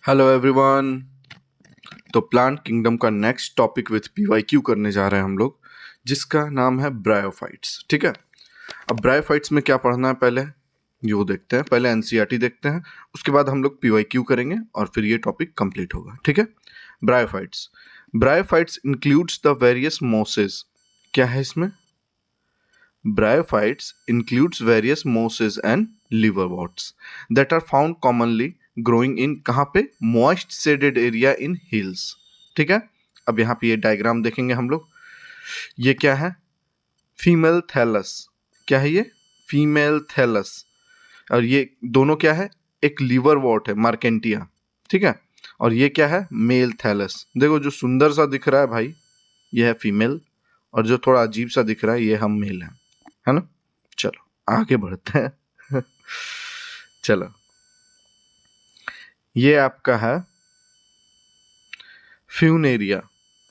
Hello everyone. तो plant kingdom का next topic with PYQ करने जा रहे हैं हम लोग, जिसका नाम है ब्रायोफाइट्स। ठीक है। अब ब्रायोफाइट्स में क्या पढ़ना है पहले ये वो देखते हैं। पहले एनसीईआरटी देखते हैं, उसके बाद हम लोग पीवाईक्यू करेंगे और फिर ये टॉपिक कंप्लीट होगा। ठीक है। Bryophytes bryophytes includes the various Moses. क्या है इसमें? Bryophytes includes various mosses and liverworts that are found commonly growing in कहाँ पे? Moist shaded area in hills। ठीक है। अब यहाँ पे ये डायग्राम देखेंगे हम लोग। ये क्या है? Female thallus. क्या है ये? Female thallus. और ये दोनों क्या है? एक लीवर वॉट है, मार्केंटिया। ठीक है। और ये क्या है? Male thallus. देखो जो सुंदर सा दिख रहा है भाई, ये है फीमेल, और जो थोड़ा अजीब सा दिख रहा है ये हम मेल है ना। चलो आगे बढ़ते हैं। चलो, ये आपका है फ्यूनेरिया।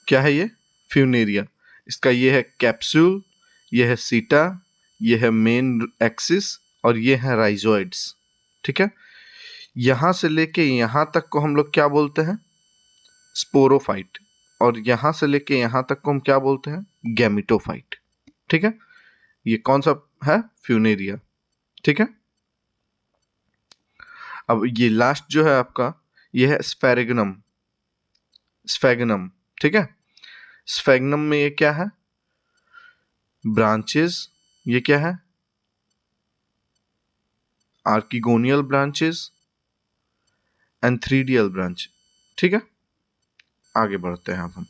क्या है ये? फ्यूनेरिया। इसका ये है कैप्सूल, ये है सीटा, ये है मेन एक्सिस, और ये है राइजोइड्स। ठीक है। यहां से लेके यहां तक को हम लोग क्या बोलते हैं? स्पोरोफाइट। और यहां से लेके यहां तक को हम क्या बोलते हैं? गैमिटोफाइट। ठीक है। ये कौन सा है? फ्यूनेरिया। ठीक है। अब ये लास्ट जो है आपका, ये है स्फेरेगनम। स्फेगनम। ठीक है। स्फेगनम में ये क्या है? ब्रांचेस। ये क्या है? Archegonial branches, antheridial branch. ठीक है। आगे बढ़ते हैं अब हम।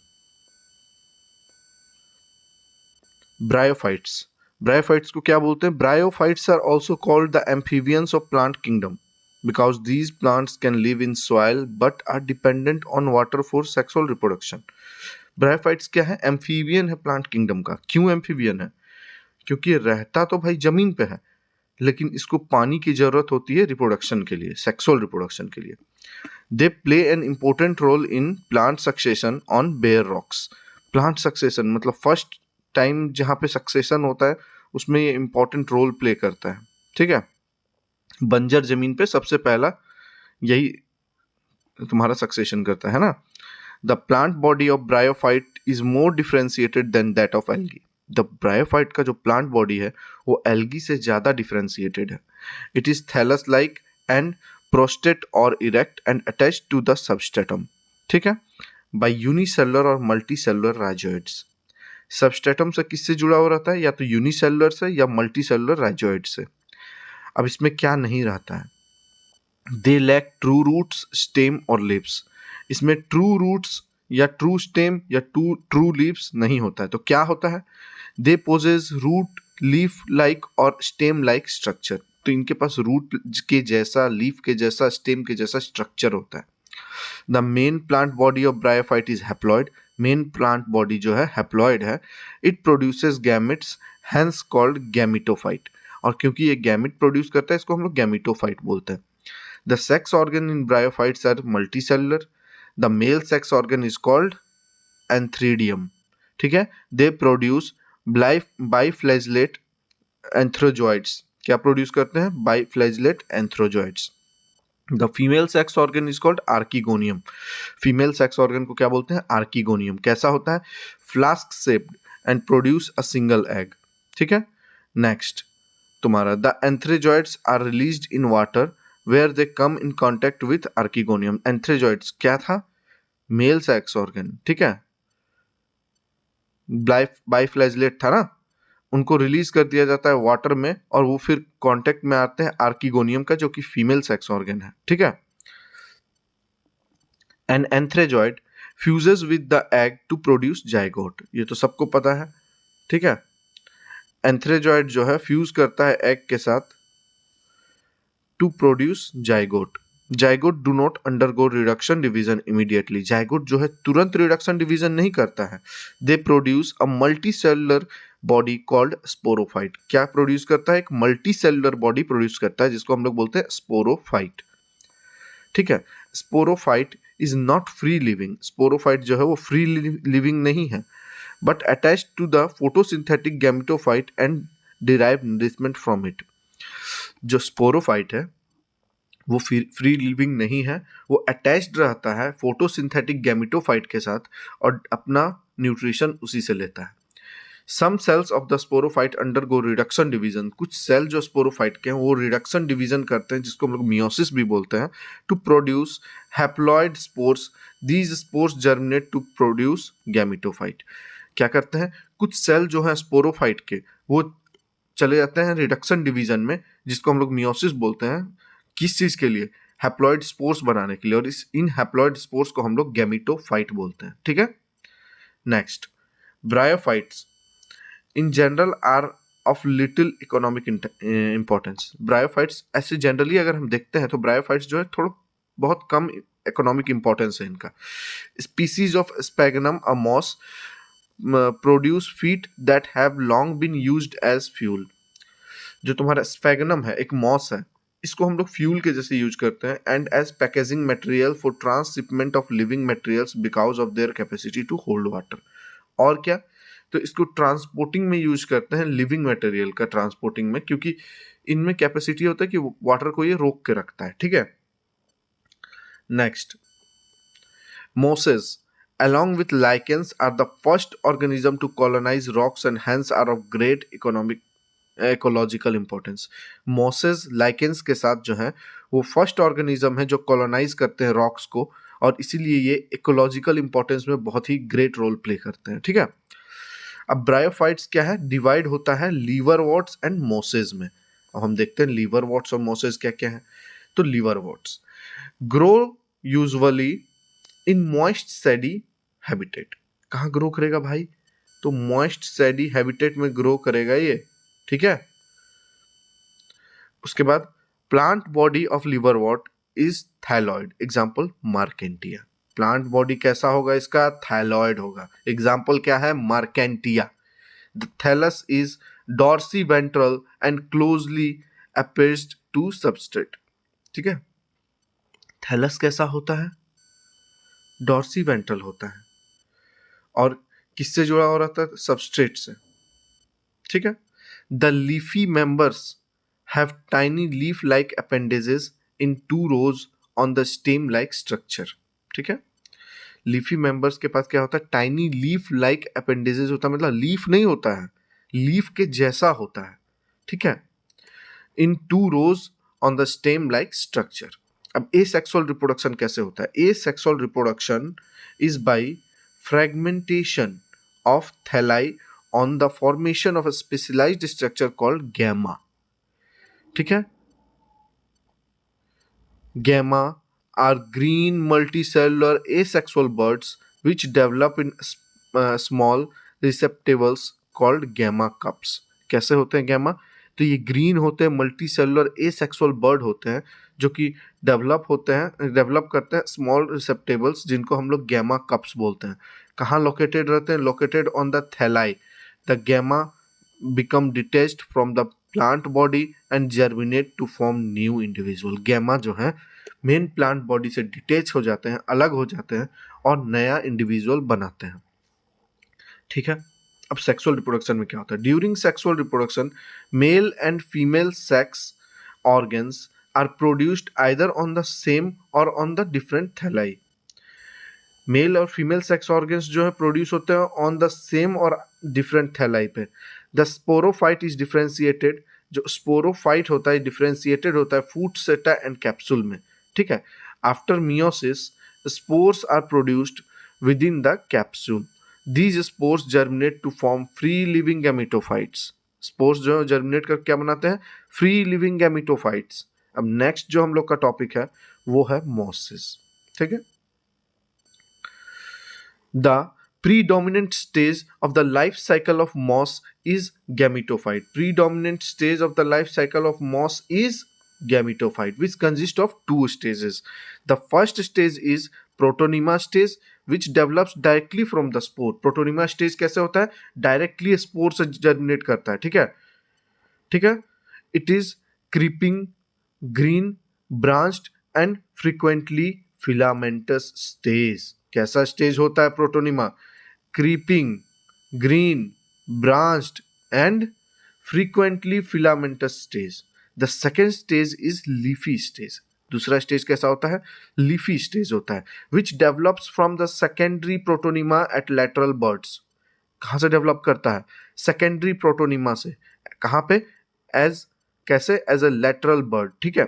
ब्रायोफाइट्स। ब्रायोफाइट्स को क्या बोलते हैं? Bryophytes are also called the amphibians of plant kingdom because these plants can live in soil but are dependent on water for sexual reproduction। Bryophytes क्या है? एम्फीबियन है प्लांट किंगडम का। क्यों एम्फीबियन है? क्योंकि रहता तो भाई जमीन पे है, लेकिन इसको पानी की जरूरत होती है रिप्रोडक्शन के लिए, सेक्सुअल रिप्रोडक्शन के लिए। They play an important role in plant succession on bare rocks. Plant succession मतलब फर्स्ट टाइम जहाँ पे सक्सेशन होता है उसमें ये इंपॉर्टेंट रोल प्ले करता है। ठीक है। बंजर जमीन पे सबसे पहला यही तुम्हारा सक्सेशन करता है ना। The plant body of bryophyte is more differentiated than that of algae. The bryophyte का जो प्लांट बॉडी है वो एल्गी से ज्यादा डिफरेंशिएटेड है। It is thallus like and prostrate और erect and attached to the substratum. ठीक है। बाय यूनिसेलुलर और मल्टीसेलुलर राइजोइड्स। सबस्ट्रेटम से किससे जुड़ा हुआ रहता है? या तो यूनिसेलुलर से या मल्टीसेलुलर राइजोइड से। अब इसमें क्या नहीं रहता है? They lack true roots, stem और लिव्स। इसमें ट्रू रूट्स या ट्रू स्टेम या ट्रू लीव्स नहीं होता है। तो क्या होता है? They possess root, leaf like और स्टेम लाइक स्ट्रक्चर। तो इनके पास रूट के जैसा, लीफ के जैसा, स्टेम के जैसा स्ट्रक्चर होता है। The main plant body of bryophyte is haploid. Main plant body जो है हैप्लॉइड है। It produces gametes, hence called gametophyte. और क्योंकि ये गैमिट प्रोड्यूस करता है इसको हम लोग गैमिटोफाइट बोलते हैं। The sex organ in bryophytes are multicellular. The male sex organ is called antheridium। ठीक है। They produce biflagellate anthrozoids। क्या प्रोड्यूस करते हैं? Biflagellate anthrozoids। The female sex organ is called archegonium। Female sex organ को क्या बोलते हैं? Archegonium. कैसा होता है? Flask shaped and produce a single egg. ठीक है। नेक्स्ट तुम्हारा the antherozoids are released in water where they come in contact with archegonium. Antherozoids क्या था? Male sex organ. ठीक है। बाइफ्लैजलेट था ना, उनको रिलीज कर दिया जाता है वाटर में और वो फिर कांटेक्ट में आते हैं आर्कीगोनियम का, जो कि फीमेल सेक्स ऑर्गन है। ठीक है। An antherozoid fuses with the egg to produce zygote. ये तो सबको पता है। ठीक है। एंथ्रेजॉइड जो है फ्यूज करता है एग के साथ to produce zygote. Zygote do not undergo reduction division immediately. Zygote जो है तुरंत रिडक्शन डिवीजन नहीं करता है। They produce a multicellular body called sporophyte. क्या प्रोड्यूस करता है? एक मल्टी सेलुलर बॉडी प्रोड्यूस करता है जिसको हम लोग बोलते हैं स्पोरोफाइट। ठीक है। Sporophyte is not free living. Sporophyte जो है वो फ्री लिविंग नहीं है, but attached to the photosynthetic gametophyte and derive nourishment from it. जो स्पोरोफाइट है वो फ्री लिविंग नहीं है, वो अटैच्ड रहता है फोटोसिंथेटिक गैमेटोफाइट के साथ और अपना न्यूट्रिशन उसी से लेता है। Some cells of the sporophyte undergo reduction division, कुछ सेल जो स्पोरोफाइट के हैं वो रिडक्शन डिवीजन करते हैं जिसको हम लोग मियोसिस भी बोलते हैं, to produce haploid spores. These spores germinate to produce gametophyte. क्या करते हैं, कुछ सेल जो है स्पोरोफाइट के वो चले जाते हैं रिडक्शन डिवीजन में जिसको हम लोग मियोसिस बोलते हैं। किस चीज के लिए, हैप्लॉइड स्पोर्स बनाने के लिए, और इन हैप्लॉइड स्पोर्स को हम लोग गैमेटोफाइट बोलते हैं। ठीक है, next, bryophytes in general R of little economic importance. Bryophytes ऐसे जनरली अगर हम देखते हैं तो ब्रायोफाइट्स जो है थोड़ा बहुत कम इकोनॉमिक इंपॉर्टेंस है इनका। Species of sphagnum a moss produce peat that have long been used as fuel. जो तुम्हारा स्पैगनम है, एक मॉस है, इसको हम लोग फ्यूल के जैसे यूज करते हैं, and as packaging material for transshipment of living materials because of their capacity to hold water. और क्या, तो इसको ट्रांसपोर्टिंग में यूज करते हैं, लिविंग मटेरियल का ट्रांसपोर्टिंग में, क्योंकि इनमें कैपेसिटी होता है कि वाटर को ये रोक के रखता है। ठीक है, next, mosses along with lichens are the first organism to colonize rocks and hence are of great economic ecological importance. Mosses lichens के साथ जो है वो फर्स्ट ऑर्गेनिज्म है जो कॉलोनाइज करते हैं रॉक्स को, और इसीलिए ये इकोलॉजिकल इंपॉर्टेंस में बहुत ही ग्रेट रोल प्ले करते हैं। ठीक है, अब ब्रायोफाइट्स क्या है, डिवाइड होता है लीवरवॉर्ट्स एंड मोसेस में। अब हम देखते हैं लीवरवॉर्ट्स और मोसेस क्या क्या है। तो liverworts grow usually in moist shady habitat. कहाँ ग्रो करेगा भाई, तो मॉइस्ट सैडी हैबिटेट में ग्रो करेगा ये। ठीक है, उसके बाद plant body of liverwort is thalloid, example marchantia. Plant body कैसा होगा इसका, थायलॉइड होगा। एग्जाम्पल क्या है, marchantia. The thallus is dorsiventral and closely appressed to substrate. ठीक है, थैलस कैसा होता है, डॉर्सी वेंट्रल होता है, और किससे जुड़ा हो रहता है, सबस्ट्रेट से। ठीक है, the leafy members have tiny leaf like appendages in 2 rows on the stem like structure. ठीक है, लीफी मेंबर्स के पास क्या होता है, टाइनी लीफ लाइक अपेंडेजेस होता है, मतलब लीफ नहीं होता है, लीफ के जैसा होता है। ठीक है, in 2 rows on the stem like structure. अब एसेक्सुअल रिप्रोडक्शन कैसे होता है, asexual reproduction is by fragmentation of thalli on the formation of a specialized structure called gamma. ठीक है, gamma are green multicellular asexual birds which develop in small receptacles called gamma cups. कैसे होते हैं gamma, तो ये green होते हैं, multi cellular asexual bird होते हैं जो कि डेवलप करते हैं स्मॉल रिसेप्टेबल्स जिनको हम लोग गैमा कप्स बोलते हैं। कहाँ लोकेटेड रहते हैं, located on the thalli. The gamma become detached from the plant body and germinate to form new individual. gamma जो है मेन प्लांट बॉडी से डिटेच हो जाते हैं, अलग हो जाते हैं और नया इंडिविजुअल बनाते हैं। ठीक है, अब सेक्सुअल रिप्रोडक्शन में क्या होता है, during sexual reproduction male and female sex organs are produced either on the same और on the different thalli. Male और फीमेल सेक्स ऑर्गन्स जो है प्रोड्यूस होते हैं ऑन द सेम और डिफरेंट थैलाई पे। द स्पोरोफाइट इज डिफरेंशिएटेड, जो sporophyte होता है डिफरेंशिएटेड होता है फूट सेटा एंड कैप्सूल में। ठीक है, after meiosis spores are produced within the capsule. These spores germinate to form free living gametophytes. Spores जो जर्मिनेट कर क्या बनाते हैं, फ्री लिविंग गैमेटोफाइट्स। अब नेक्स्ट जो हम लोग का टॉपिक है वो है मॉसिस। ठीक है, the predominant stage of the life cycle of moss is gametophyte. Predominant stage of the life cycle of moss is gametophyte, which consists of 2 stages. The first stage is protonema stage, which develops directly from the spore. protonema stage कैसे होता है, directly spore से germinate करता है। ठीक है, ठीक है, it is creeping, green, branched and frequently filamentous stage. कैसा स्टेज होता है protonema, creeping, green, branched and frequently filamentous stage. The second stage is leafy stage. दूसरा स्टेज कैसा होता है? लीफी स्टेज होता है, which develops from the secondary protonema at lateral buds. कहाँ से डेवलप करता है? सेकेंडरी प्रोटोनिमा से। कहाँ पे? एज कैसे? एज अ लेटरल बर्ड, ठीक है।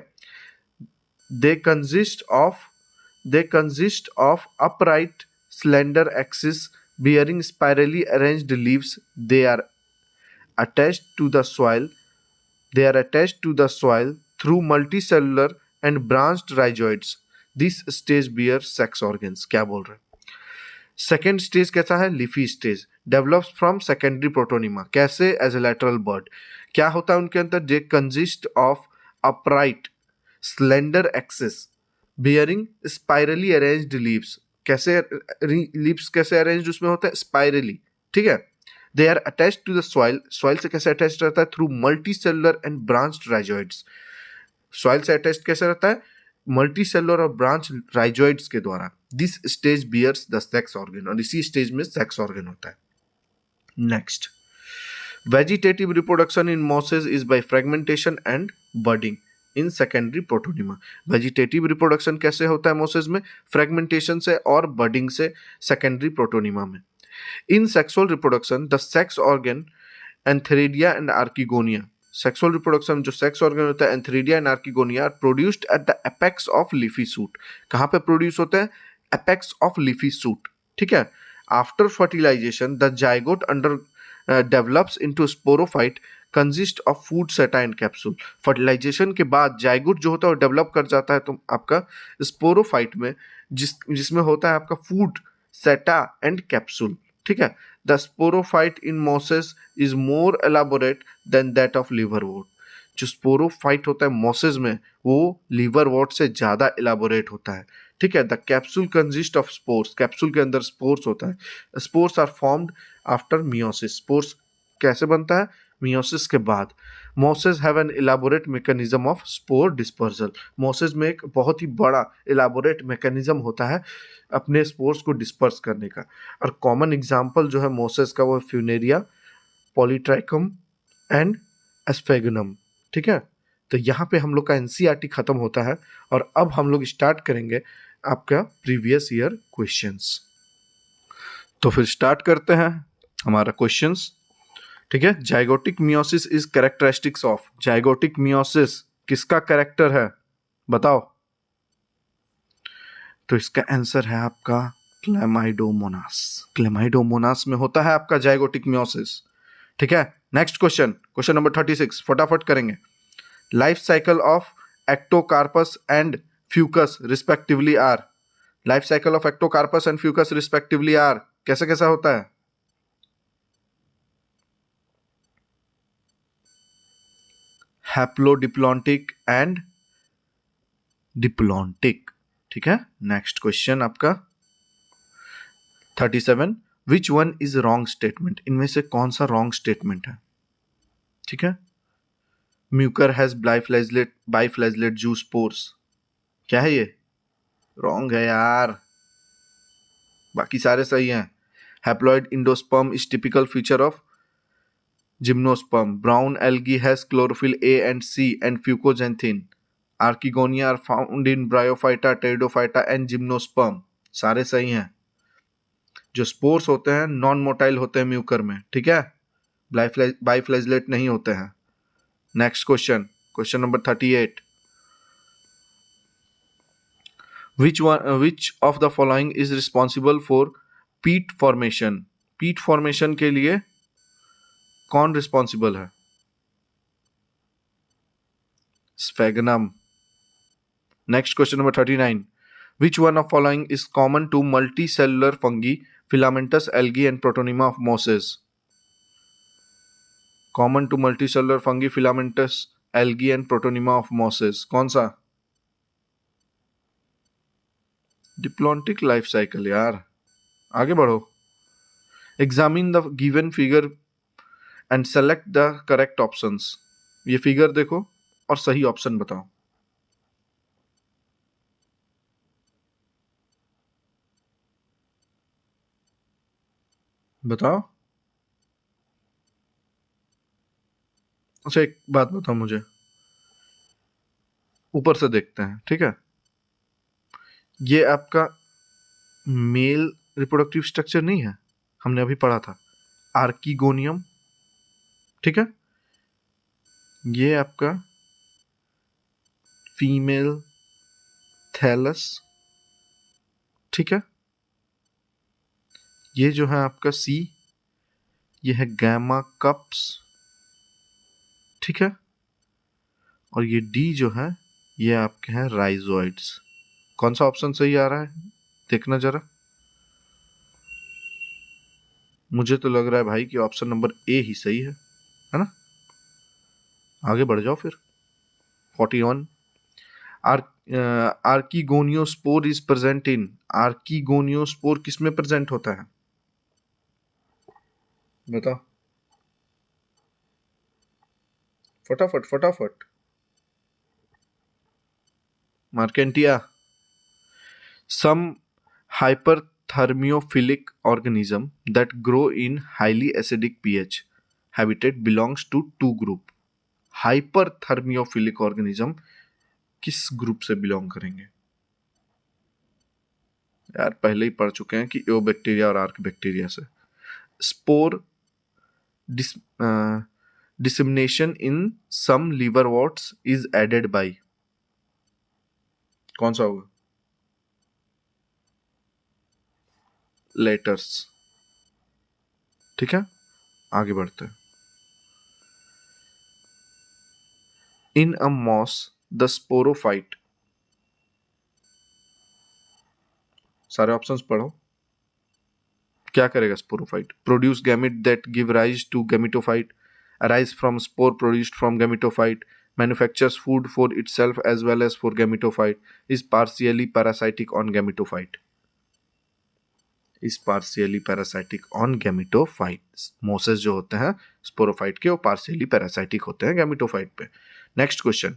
दे consist of upright slender axis bearing spirally arranged leaves. They are attached to the soil. They are attached to the soil through multicellular and branched rhizoids. This stage bear sex organs. क्या बोल रहे हैं? Second stage कैसा है? Leafy stage, develops from secondary protonema. कैसे? As a lateral bud. क्या होता है उनके अंदर? They consist of upright slender axis bearing spirally arranged leaves. कैसे लीव्स कैसे अरेंज्ड उसमें होता है? स्पाइरली, ठीक है। They are attached to the soil. Soil से कैसे अटैच्ड रहता है? Through multi cellular and branched rhizoids. Soil से अटैच्ड कैसे रहता है? मल्टी सेलुलर और ब्रांच राइजोइड्स के द्वारा। This stage bears the sex organ, और इसी स्टेज में सेक्स ऑर्गन होता है। Next, vegetative reproduction in mosses is by fragmentation and budding in secondary protonema. Vegetative reproduction कैसे होता है मोसेस में? फ्रेगमेंटेशन से और बडिंग से सेकेंडरी प्रोटोनिमा में। In sexual reproduction the sex organ antheridia and archegonia. Sexual reproduction जो sex organ होता है antheridia and archegonia are produced at the apex of leafy shoot. कहाँ पे प्रोड्यूस होते हैं? एपेक्स ऑफ लीफी सूट, ठीक है। After fertilisation the zygote under develops into sporophyte consist of foot seta and capsule. Fertilisation के बाद zygote जो होता है वो डेवलप कर जाता है तो आपका स्पोरोफाइट में, जिसमें होता है आपका फूड सेटा एंड कैप्सूल, ठीक है। The sporophyte in mosses is more elaborate than that of liverwort. जो स्पोरोफाइट होता है मॉसेस में वो लिवरवोर्ट से ज़्यादा एलाबोरेट होता है, ठीक है। The capsule consist of spores. Capsule के अंदर स्पोर्स होता है। Spores are formed after meiosis. स्पोर्स कैसे बनता है? मियोसिस के बाद। Mosses have an elaborate mechanism of spore dispersal. Mosses में एक बहुत ही बड़ा इलाबोरेट मैकेनिज्म होता है अपने स्पोर्स को डिस्पर्स करने का। और कॉमन एग्जाम्पल जो है मोसेस का वो फ्यूनेरिया, पॉलीट्राइकम एंड एस्फेगनम, ठीक है। तो यहाँ पे हम लोग का एनसीईआरटी खत्म होता है और अब हम लोग स्टार्ट करेंगे आपका प्रीवियस ईयर क्वेश्चंस। तो फिर स्टार्ट करते हैं हमारा क्वेश्चंस, ठीक है। Zygotic meiosis is characteristics of. Zygotic meiosis किसका कैरेक्टर है? बताओ। तो इसका आंसर है आपका क्लेमाइडोमोनास। क्लेमाइडोमोनास में होता है आपका जाइगोटिक मियोसिस, ठीक है। नेक्स्ट क्वेश्चन, क्वेश्चन नंबर 36, फटाफट करेंगे। Life cycle of ectocarpus and fucus respectively are. Life cycle of ectocarpus and fucus respectively are कैसे कैसा होता है? हैप्लोडिप्लॉन्टिक एंड डिप्लॉन्टिक, ठीक है। नेक्स्ट क्वेश्चन आपका 37, which one is wrong statement. इनमें से कौन सा रॉन्ग स्टेटमेंट है? ठीक है। म्यूकर हैज बाइफ्लैजलेट जू स्पोर्स। क्या है ये? रॉन्ग है यार, बाकी सारे सही हैं। Haploid endosperm is typical feature of gymnosperm. Brown algae has chlorophyll a and c and fucoxanthin. Archegonia are found in bryophyta, pteridophyta and gymnosperm. सारे सही हैं। जो स्पोर्स होते हैं नॉन मोटाइल होते हैं म्यूकर में, ठीक है, बाइफ्लैजलेट नहीं होते हैं। Next question, question number 38, which of the following is responsible for peat formation। पीट फॉर्मेशन के लिए कौन रिस्पॉन्सिबल है? Sphagnum. Next question number 39, which one of following is common to multicellular fungi, filamentous algae and protonema of mosses। common to multicellular fungi, filamentous algae and protonema of mosses कौन सा? Diplontic life cycle यार। आगे बढ़ो। Examine the given figure and select the correct options. ये figure देखो और सही option बताओ। बताओ। अच्छा एक बात बताओ मुझे, ऊपर से देखते हैं, ठीक है। ये आपका मेल रिप्रोडक्टिव स्ट्रक्चर नहीं है, हमने अभी पढ़ा था, आर्कीगोनियम, ठीक है। ये आपका फीमेल थैलस, ठीक है। ये जो है आपका सी, ये है गैमा कप्स, ठीक है। और ये डी जो है, ये आपके हैं राइजोइड्स। कौन सा ऑप्शन सही आ रहा है देखना जरा। मुझे तो लग रहा है भाई कि ऑप्शन नंबर ए ही सही है ना। आगे बढ़ जाओ फिर। 41। आर आर्कीगोनियोस्पोर इज प्रेजेंट इन, आर्कीगोनियोस्पोर किस में प्रेजेंट होता है बताओ, फटाफट फटाफट। मार्केंटिया। Some hyperthermophilic organism that grow in highly acidic pH habitat belongs to two group. Hyperthermophilic organism किस ग्रुप से बिलोंग करेंगे? यार पहले ही पढ़ चुके हैं कि ओ बैक्टीरिया और आर्क बैक्टीरिया से। Spore dissemination in some liverworts is aided by, कौन सा होगा? लेटर्स, ठीक है। आगे बढ़ते हैं। In a moss the sporophyte, सारे ऑप्शंस पढ़ो। क्या करेगा sporophyte? Produce gamete that give rise to gametophyte, arise from spore produced from gametophyte, manufactures food for itself as well as for gametophyte, is partially parasitic on gametophyte, is partially parasitic on gametophyte. Mosses जो होते हैं sporophyte के, वो partially parasitic होते हैं gametophyte पे। Next question.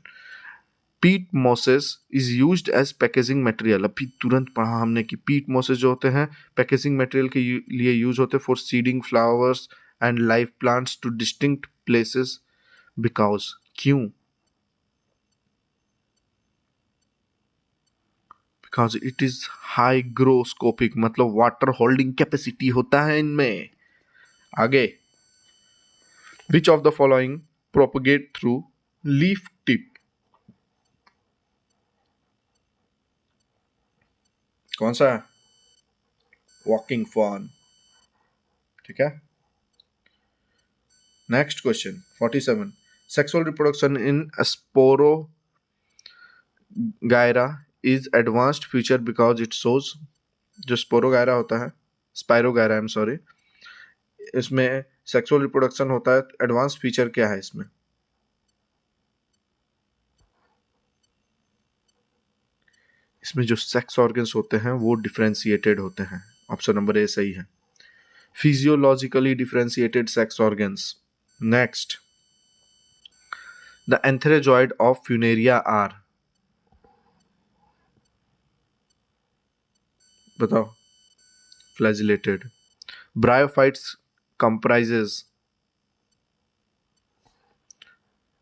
Peat mosses is used as packaging material, अभी तुरंत पढ़ा हमने कि पीट मोसेस जो होते हैं पैकेजिंग मटेरियल के लिए यूज होते हैं for sending flowers and live plants to distinct places, because, क्यों? बिकॉज इट इज हाइग्रोस्कोपिक, मतलब वाटर होल्डिंग कैपेसिटी होता है इनमें। आगे, which of the following propagate through leaf tip, कौन सा है? वॉकिंग फॉर्न, ठीक है। Next question 47। Sexual reproduction in spirogyra is advanced feature because it shows, जो स्पोरोगायरा होता है, स्पाइरोगायरा आई एम सॉरी, इसमें सेक्सुअल रिप्रोडक्शन होता है, एडवांस फीचर क्या है इसमें? इसमें जो सेक्स ऑर्गन्स होते हैं वो डिफरेंशिएटेड होते हैं, ऑप्शन नंबर ए सही है। Physiologically differentiated sex organs. Next, the antherozoid of funaria are, बताओ। Flagellated. Bryophytes comprises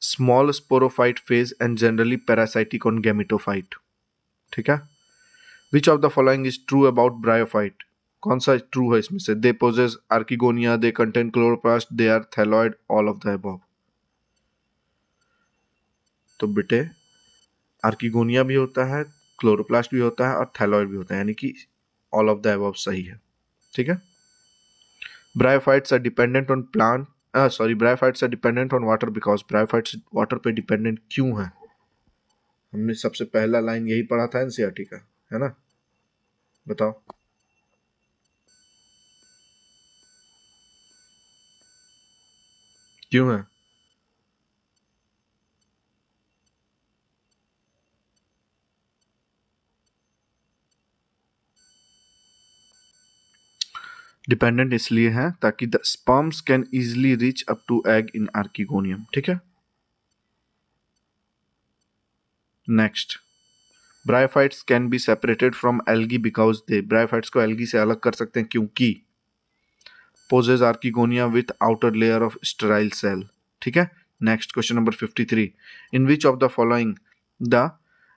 small sporophyte phase and generally parasitic on gametophyte, ठीक है। Which of the following is true about bryophyte, कौन सा true है इसमें से? They possess archegonia, they contain chloroplast, they are thalloid, all of the above. तो बेटे archegonia भी होता है, क्लोरोप्लास्ट भी होता है और थैलॉइड भी होता है, यानी कि ऑल ऑफ द अबव सही है, ठीक है। Bryophytes are dependent on plant, sorry, bryophytes are dependent on water because, bryophytes water पे डिपेंडेंट क्यों है? हमने सबसे पहला लाइन यही पढ़ा था एनसीईआरटी का, है ना। बताओ। क्यों है? डिपेंडेंट इसलिए है ताकि the sperms can easily reach up to egg in archegonium, ठीक है। Next, bryophytes can be separated from algae because they, bryophytes को एल्गी से अलग कर सकते हैं क्योंकि possess archegonia with outer layer of sterile cell, ठीक है। Next question number 53। In which of the following the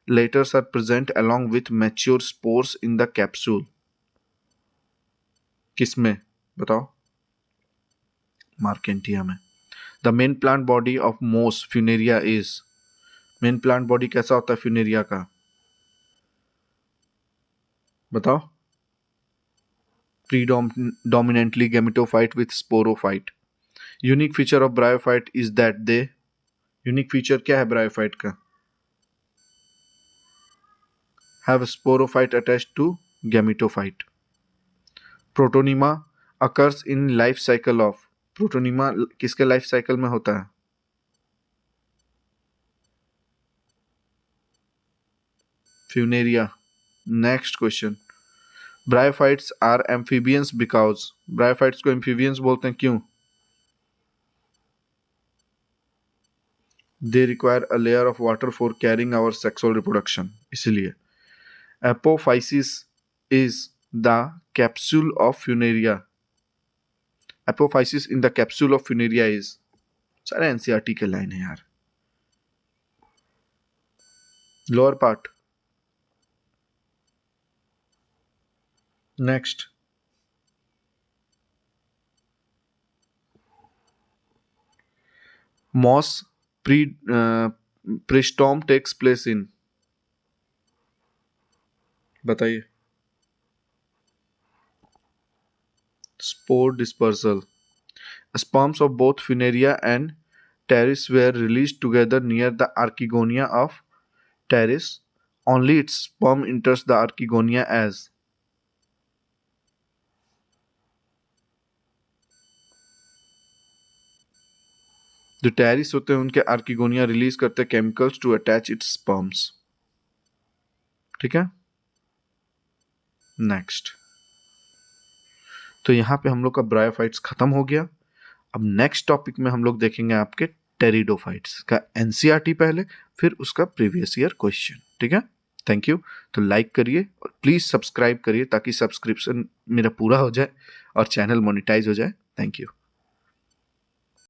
letters are present along with mature spores in the capsule? किसमें बताओ? मार्केंटिया में. The main plant body of moss funaria is. Main plant body कैसा होता है Funaria का? बताओ. Predominantly gametophyte with sporophyte. Unique feature of bryophyte is that they. Unique feature क्या है ब्रायोफाइट का? Have sporophyte attached to gametophyte. Protonema occurs in life cycle of. Protonema किसके life cycle में होता है? Funaria. Next question. Bryophytes are amphibians because. Bryophytes को amphibians बोलते हैं क्यों? They require a layer of water for carrying out sexual reproduction. इसलिए. Apophysis is the capsule of funaria. Apophysis in the capsule of funaria is. सारे NCERT के line है यार. Lower part. Next. moss peristome takes place in. बताइए. spore dispersal. Sperms of both Funaria and Pteris were released together near the archegonia of Pteris. Only its sperm enters the archegonia as. जो pteris होते हैं उनके archegonia release करते हैं chemicals to attach its sperms. ठीक है. Next. तो यहाँ पे हम लोग का ब्रायोफाइट्स खत्म हो गया. अब नेक्स्ट टॉपिक में हम लोग देखेंगे आपके टेरिडोफाइट्स का एनसीईआरटी पहले, फिर उसका प्रीवियस ईयर क्वेश्चन. ठीक है. Thank you. तो लाइक करिए और प्लीज सब्सक्राइब करिए ताकि सब्सक्रिप्शन मेरा पूरा हो जाए और चैनल मोनेटाइज हो जाए. Thank you.